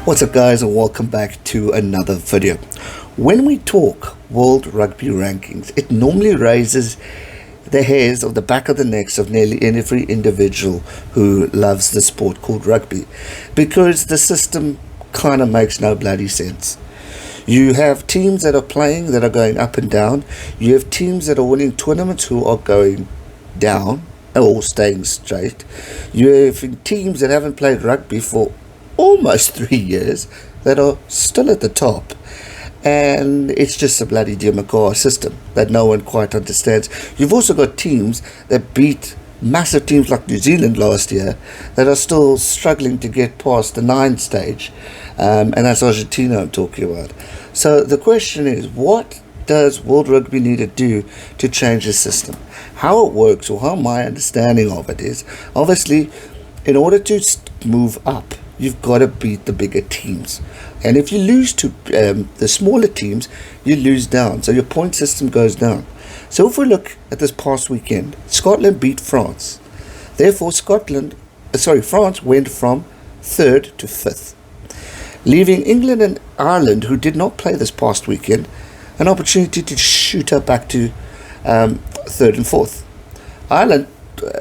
What's up guys, and welcome back to another video. When we talk World Rugby rankings, it normally raises the hairs of the back of the necks of nearly every individual who loves the sport called rugby, because the system kind of makes no bloody sense. You have teams that are playing that are going up and down. You have teams that are winning tournaments who are going down or staying straight. You have teams that haven't played rugby for almost 3 years that are still at the top, and it's just a bloody Jim McCaw system that no one quite understands. You've also got teams that beat massive teams like New Zealand last year that are still struggling to get past the 9 stage, and that's Argentina I'm talking about. So the question is, what does World Rugby need to do to change the system? How it works, or how my understanding of it is, obviously in order to move up, you've got to beat the bigger teams, and if you lose to the smaller teams, you lose down, so your point system goes down. So if we look at this past weekend, Scotland beat France. Therefore France went from 3rd to 5th, leaving England and Ireland, who did not play this past weekend, an opportunity to shoot up back to 3rd and 4th. Ireland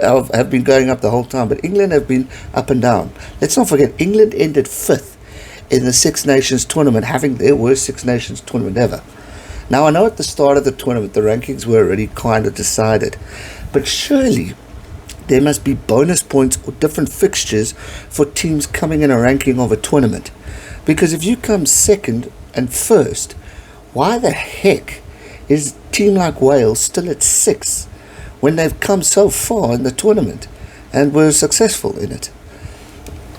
have been going up the whole time, but England have been up and down. Let's not forget, England ended 5th in the Six Nations tournament, having their worst Six Nations tournament ever. Now, I know at the start of the tournament the rankings were already kind of decided, but surely there must be bonus points or different fixtures for teams coming in a ranking of a tournament, because if you come 2nd and 1st, why the heck is a team like Wales still at 6th when they've come so far in the tournament and were successful in it?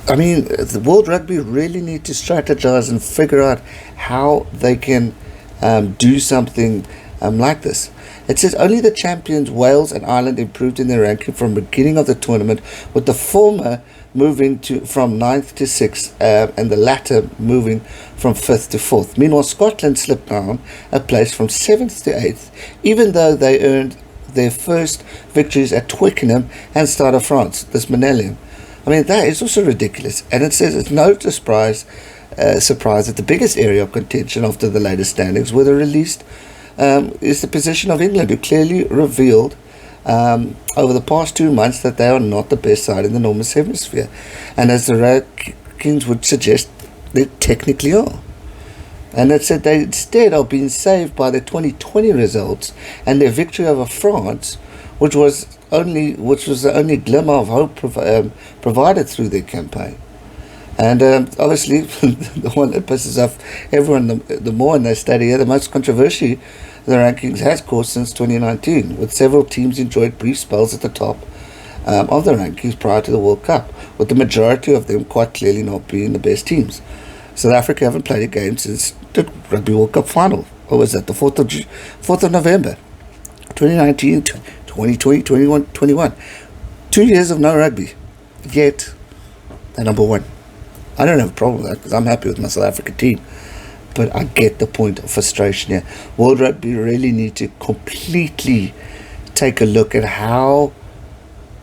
I mean, the World Rugby really need to strategize and figure out how they can do something like this. It says only the champions Wales and Ireland improved in their ranking from the beginning of the tournament, with the former moving from 9th to 6th and the latter moving from 5th to 4th. Meanwhile, Scotland slipped down a place from 7th to 8th, even though they earned their first victories at Twickenham and Stade de France this millennium. I mean, that is also ridiculous. And it says it's no surprise that the biggest area of contention after the latest standings were released is the position of England, who clearly revealed over the past 2 months that they are not the best side in the Northern Hemisphere. And as the rankings would suggest, they technically are. And it said they instead are being saved by the 2020 results and their victory over France, which was the only glimmer of hope provided through their campaign. And obviously, the one that pisses off everyone the more in their study, the most controversy the rankings has caused since 2019, with several teams enjoyed brief spells at the top of the rankings prior to the World Cup, with the majority of them quite clearly not being the best teams. South Africa haven't played a game since the Rugby World Cup final. Or was that the 4th of November, 2019, 2020, 21, 21. 2 years of no rugby. Yet, they're number 1. I don't have a problem with that, because I'm happy with my South African team. But I get the point of frustration here. World Rugby really need to completely take a look at how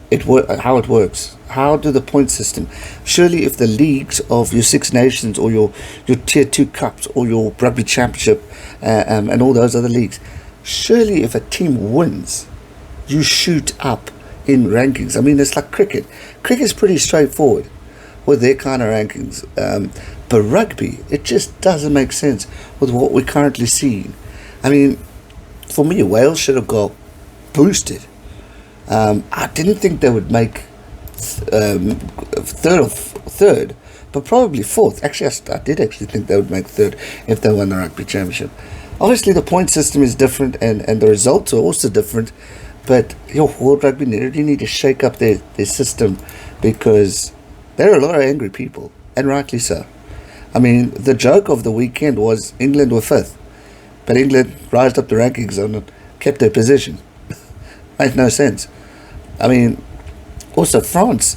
it works. How do the point system? Surely if the leagues of your Six Nations or your Tier 2 Cups or your Rugby Championship and all those other leagues, surely if a team wins, you shoot up in rankings. I mean, it's like cricket. Cricket's pretty straightforward with their kind of rankings. But rugby, it just doesn't make sense with what we're currently seeing. I mean, for me, Wales should have got boosted. I didn't think they would make third, but probably 4th. Actually, I did actually think they would make 3rd if they won the Rugby Championship. Obviously, the point system is different, and the results are also different, but World Rugby really need to shake up their system, because there are a lot of angry people, and rightly so. I mean, the joke of the weekend was England were 5th, but England rised up the rankings and kept their position. Made no sense. I mean, also France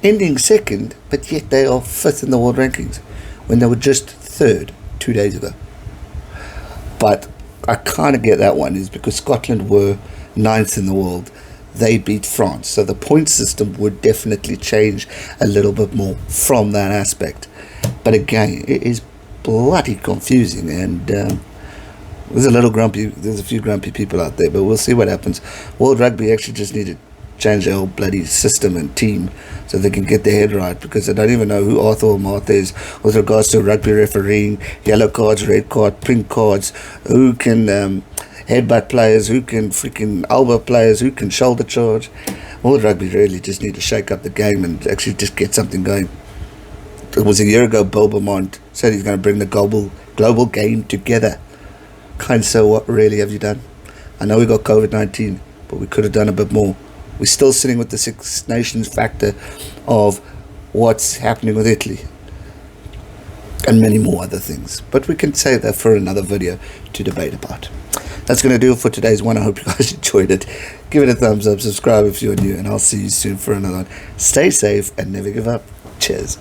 ending 2nd, but yet they are 5th in the world rankings when they were just 3rd 2 days ago. But I kind of get that one, is because Scotland were 9th in the world. They beat France, so the point system would definitely change a little bit more from that aspect. But again, it is bloody confusing, and there's a few grumpy people out there, but we'll see what happens. World Rugby actually just need to change their whole bloody system and team so they can get their head right, because I don't even know who Arthur or Martha is with regards to rugby refereeing, yellow cards, red card, pink cards, who can headbutt players, who can freaking elbow players, who can shoulder charge. World Rugby really just need to shake up the game and actually just get something going. It was a year ago Bill Beaumont said he's going to bring the global game together. Kind, so what really have you done? I know we got COVID-19, but we could have done a bit more. We're still sitting with the Six Nations factor of what's happening with Italy and many more other things. But we can save that for another video to debate about. That's going to do it for today's one. I hope you guys enjoyed it. Give it a thumbs up, subscribe if you're new, and I'll see you soon for another one. Stay safe and never give up. Cheers.